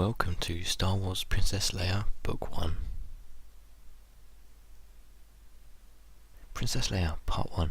welcome to Star Wars Princess Leia, Book 1. Princess Leia, Part 1.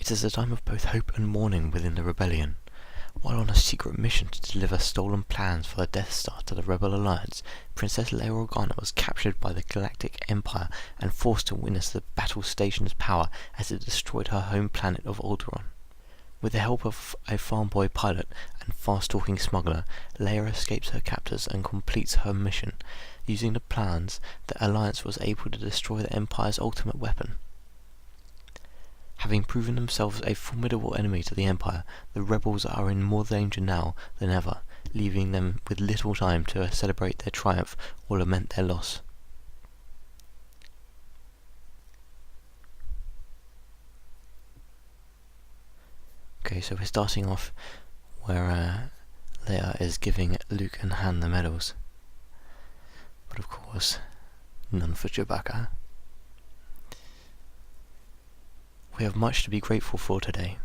It is a time of both hope and mourning within the rebellion. While on a secret mission to deliver stolen plans for the Death Star to the Rebel Alliance, Princess Leia Organa was captured by the Galactic Empire and forced to witness the battle station's power as it destroyed her home planet of Alderaan. With the help of a farm boy pilot and fast-talking smuggler, Leia escapes her captors and completes her mission. Using the plans, the Alliance was able to destroy the Empire's ultimate weapon. Having proven themselves a formidable enemy to the Empire, the rebels are in more danger now than ever, leaving them with little time to celebrate their triumph or lament their loss. Okay, so we're starting off where Leia is giving Luke and Han the medals. But of course, none for Chewbacca. We have much to be grateful for today.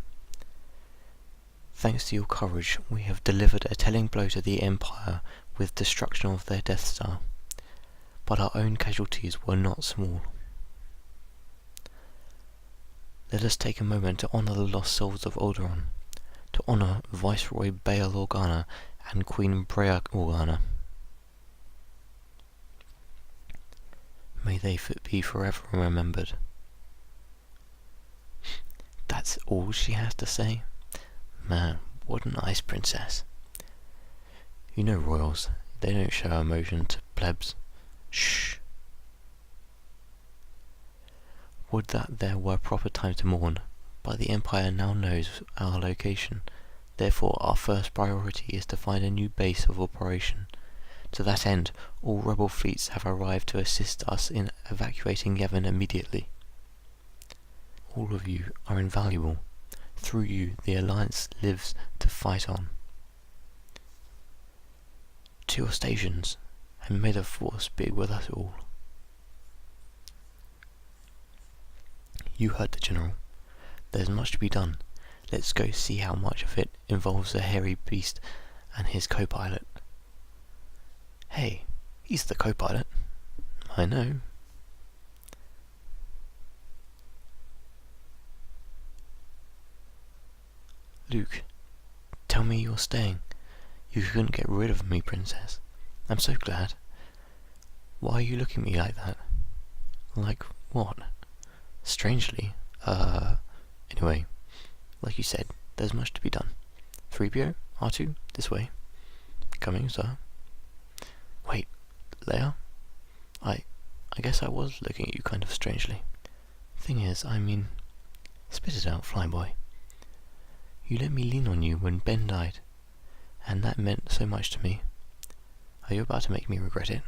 Thanks to your courage, we have delivered a telling blow to the Empire with destruction of their Death Star. But our own casualties were not small. Let us take a moment to honour the lost souls of Alderaan, to honour Viceroy Bail Organa and Queen Breha Organa. May they be forever remembered. That's all she has to say? Man, what a nice princess. You know royals, they don't show emotion to plebs. Shh. Would that there were proper time to mourn, but the Empire now knows our location. Therefore our first priority is to find a new base of operation. To that end, all rebel fleets have arrived to assist us in evacuating Yavin immediately. All of you are invaluable. Through you, the Alliance lives to fight on. To your stations, and may the Force be with us all. You heard the General. There's much to be done. Let's go see how much of it involves the hairy beast and his co-pilot. Hey, he's the co-pilot. I know. Luke, tell me you're staying. You couldn't get rid of me, Princess. I'm so glad. Why are you looking at me like that? Like what? Strangely, anyway, like you said, there's much to be done. 3PO, R2, this way. Coming, sir. Wait, Leia? I guess I was looking at you kind of strangely. Thing is, spit it out, flyboy. You let me lean on you when Ben died, and that meant so much to me. Are you about to make me regret it?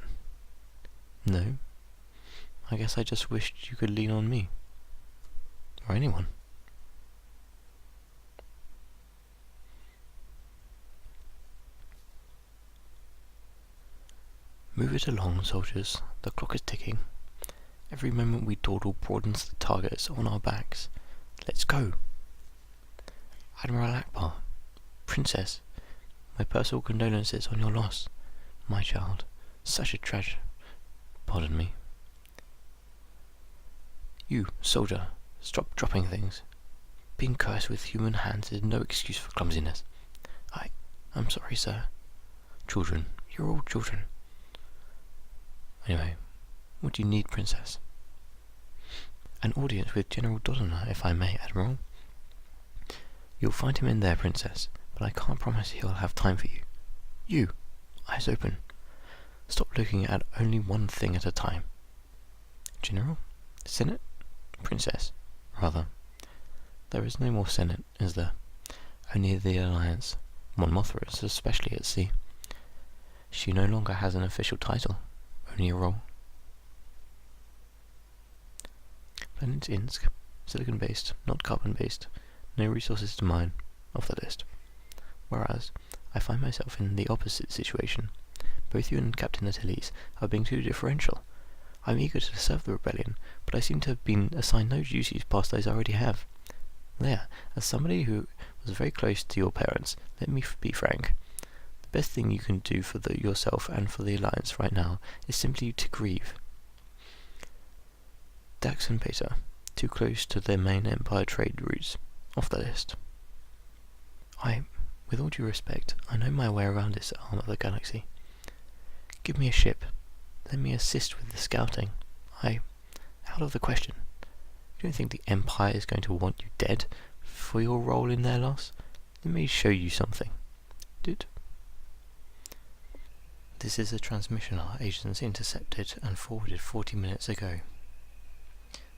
No. I guess I just wished you could lean on me. Or anyone. Move it along, soldiers. The clock is ticking. Every moment we dawdle broadens the targets on our backs. Let's go. Admiral Akbar, Princess, my personal condolences on your loss. My child, such a tragedy. Pardon me. You, soldier, stop dropping things. Being cursed with human hands is no excuse for clumsiness. I'm sorry, sir. Children, you're all children. Anyway, what do you need, Princess? An audience with General Dodona, if I may, Admiral. You'll find him in there, Princess, but I can't promise he'll have time for you. You, eyes open. Stop looking at only one thing at a time. General? Senate? Princess, rather. There is no more Senate, is there? Only the Alliance. Mon Mothma is especially at sea. She no longer has an official title, only a role. Planet Insk, silicon-based, not carbon-based. No resources to mine, off the list. Whereas, I find myself in the opposite situation. Both you and Captain Attiles are being too differential. I'm eager to serve the rebellion, but I seem to have been assigned no duties past those I already have. Leia, as somebody who was very close to your parents, let me be frank. The Best thing you can do for yourself and for the Alliance right now is simply to grieve. Dax and Beta, too close to their main Empire trade routes, off the list. With all due respect, I know my way around this arm of the galaxy. Give me a ship. Let me assist with the scouting. Out of the question. You don't think the Empire is going to want you dead for your role in their loss? Let me show you something. This is a transmission our agents intercepted and forwarded 40 minutes ago.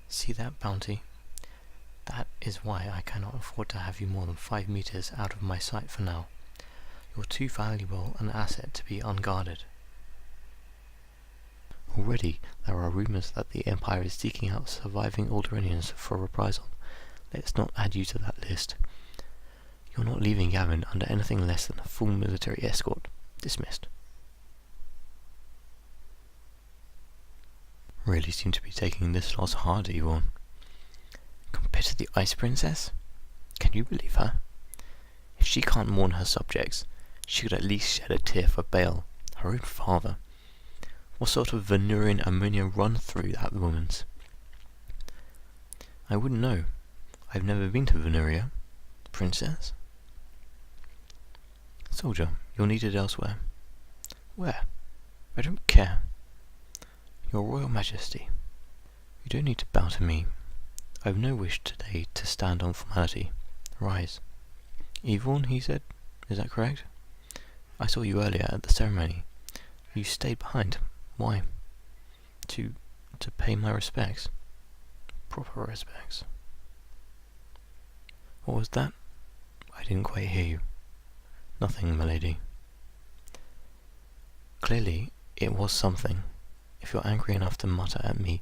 See that bounty? That is why I cannot afford to have you more than 5 meters out of my sight for now. You're too valuable an asset to be unguarded. Already there are rumors that the Empire is seeking out surviving Alderaanians for reprisal. Let's not add you to that list. You're not leaving Yavin under anything less than a full military escort. Dismissed. Really seem to be taking this loss hard, Yvonne. Compared to the Ice Princess? Can you believe her? If she can't mourn her subjects, she could at least shed a tear for Bael, her own father. What sort of Venurian ammonia run through that woman's? I wouldn't know. I've never been to Venuria. Princess? Soldier, you're needed elsewhere. Where? I don't care. Your Royal Majesty. You don't need to bow to me. I have no wish today to stand on formality. Rise. Yvonne, he said. Is that correct? I saw you earlier at the ceremony. You stayed behind. Why? To pay my respects. Proper respects. What was that? I didn't quite hear you. Nothing, milady. Clearly, it was something. If you're angry enough to mutter at me,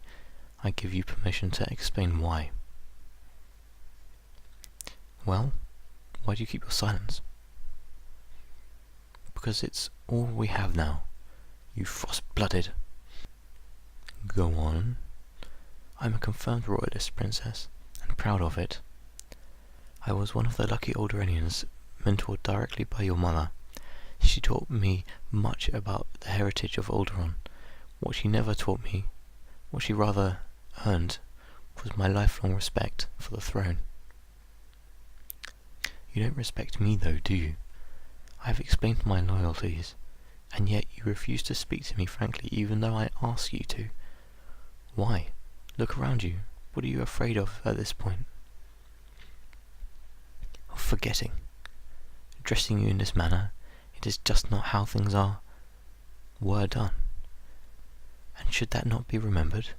I give you permission to explain why. Well, why do you keep your silence? Because it's all we have now. You frost-blooded. Go on. I'm a confirmed royalist, princess, and proud of it. I was one of the lucky Alderaanians mentored directly by your mother. She taught me much about the heritage of Alderaan. What she never taught me, what she rather earned, was my lifelong respect for the throne. You don't respect me though, do you? I have explained my loyalties, and yet you refuse to speak to me frankly even though I ask you to. Why? Look around you. What are you afraid of at this point? Of forgetting. Addressing you in this manner, it is just not how things are. Were done. And should that not be remembered,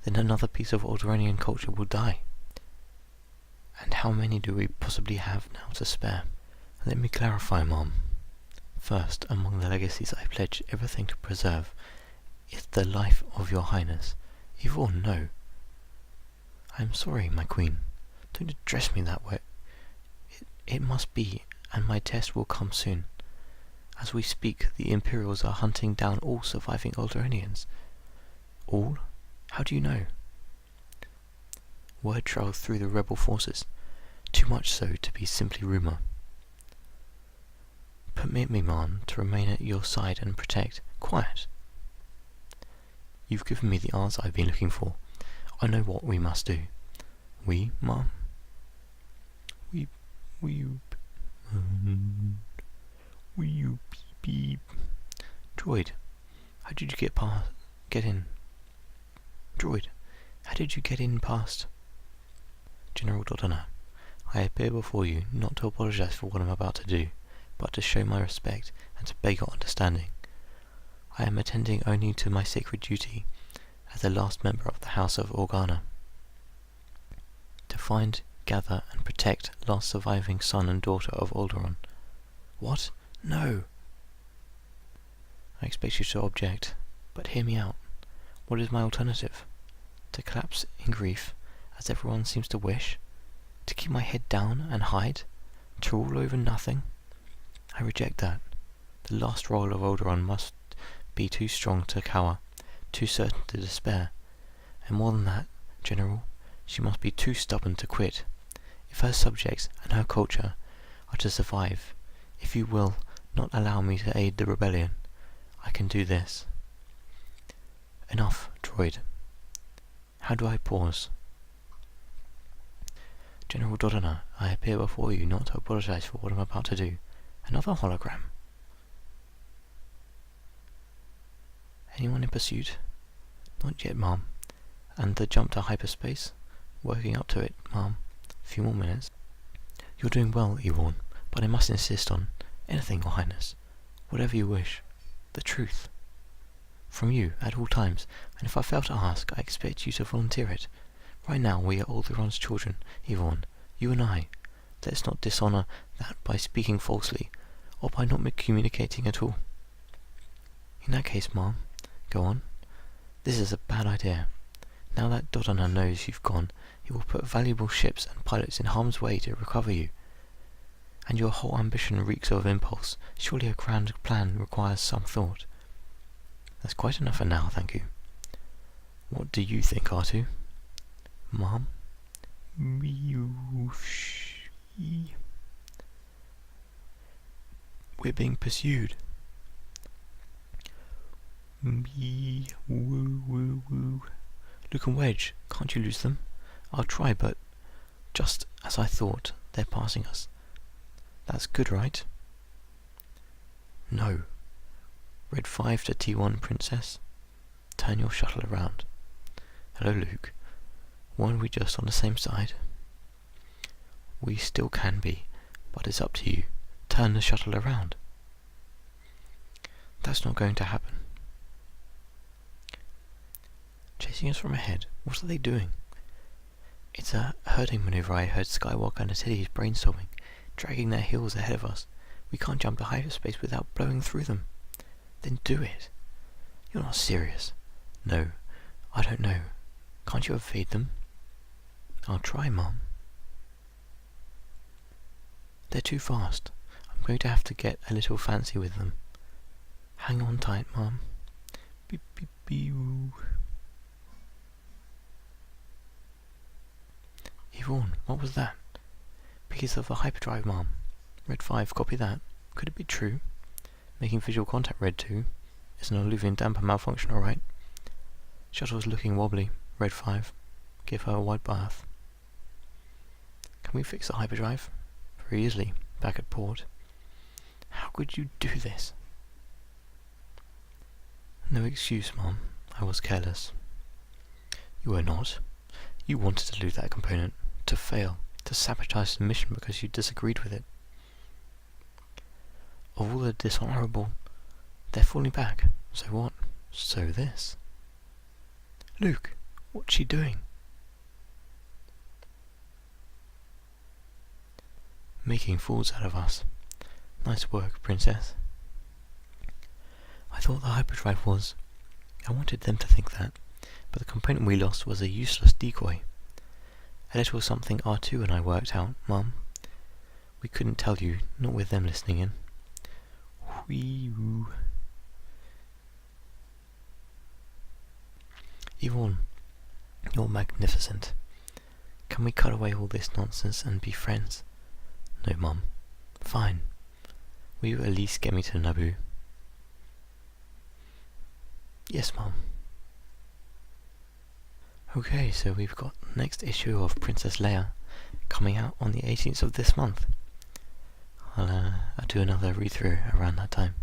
then another piece of Alderaanian culture will die. And how many do we possibly have now to spare? Let me clarify, Mom. First, among the legacies I pledge everything to preserve is the life of your Highness. Yvonne, no. I am sorry, my Queen. Don't address me that way. It must be, and my test will come soon. As we speak, the Imperials are hunting down all surviving Alderaanians. All? How do you know? Word travelled through the rebel forces, too much so to be simply rumour. Permit me, Ma'am, to remain at your side and protect. Quiet. You've given me the answer I've been looking for. I know what we must do. We, Ma'am? Will you beep? Droid, how did you get in? Droid, how did you get in past? General Dodona, I appear before you not to apologize for what I'm about to do, but to show my respect and to beg your understanding. I am attending only to my sacred duty as the last member of the House of Organa. To find, gather, and protect last surviving son and daughter of Alderaan. What? No! I expect you to object, but hear me out. What is my alternative? To collapse in grief, as everyone seems to wish? To keep my head down and hide? To rule over nothing? I reject that. The last role of Alderaan must be too strong to cower, too certain to despair. And more than that, General, she must be too stubborn to quit. If her subjects and her culture are to survive, if you will not allow me to aid the rebellion. I can do this. Enough, droid. How do I pause? General Dodona, I appear before you not to apologize for what I'm about to do. Another hologram. Anyone in pursuit? Not yet, Mom. And the jump to hyperspace? Working up to it, Mom. A few more minutes. You're doing well, Ewan, but I must insist on anything, Your Highness. Whatever you wish. The truth. From you, at all times, and if I fail to ask, I expect you to volunteer it. Right now, we are Alderaan's children, Ewan, you and I. Let's not dishonour that by speaking falsely, or by not communicating at all. In that case, Mom, go on. This is a bad idea. Now that Dodona knows you've gone, he will put valuable ships and pilots in harm's way to recover you. And your whole ambition reeks of impulse. Surely a grand plan requires some thought. That's quite enough for now, thank you. What do you think, R2? Mom? We're being pursued. Luke and Wedge, can't you lose them? I'll try, but just as I thought, they're passing us. That's good, right? No. Red 5 to T1, Princess. Turn your shuttle around. Hello, Luke. Weren't we just on the same side? We still can be, but it's up to you. Turn the shuttle around. That's not going to happen. Chasing us from ahead? What are they doing? It's a herding maneuver. I heard Skywalker and Atreides brainstorming, dragging their heels ahead of us. We can't jump to hyperspace without blowing through them. Then do it. You're not serious. No, I don't know. Can't you evade them? I'll try, Mom. They're too fast. I'm going to have to get a little fancy with them. Hang on tight, Mom. Beep, beep, beep. Yvonne, what was that? Piece of a hyperdrive, Mom. Red 5, copy that. Could it be true? Making visual contact, Red 2. Is an Illuvian damper malfunction, alright? Shuttle's looking wobbly. Red 5. Give her a wide bath. Can we fix the hyperdrive? Very easily. Back at port. How could you do this? No excuse, Mom. I was careless. You were not. You wanted to lose that component. To fail. To sabotage the mission because you disagreed with it. Of all the dishonourable, they're falling back. So what? So this. Luke, what's she doing? Making fools out of us. Nice work, Princess. I thought the hyperdrive was... I wanted them to think that, but the component we lost was a useless decoy. A little something R2 and I worked out, Mum. We couldn't tell you, not with them listening in. Whee-oo. Yvonne, you're magnificent. Can we cut away all this nonsense and be friends? No, Mum. Fine. Will you at least get me to Naboo? Yes, Mum. Okay, so we've got the next issue of Princess Leia coming out on the 18th of this month. I'll do another read-through around that time.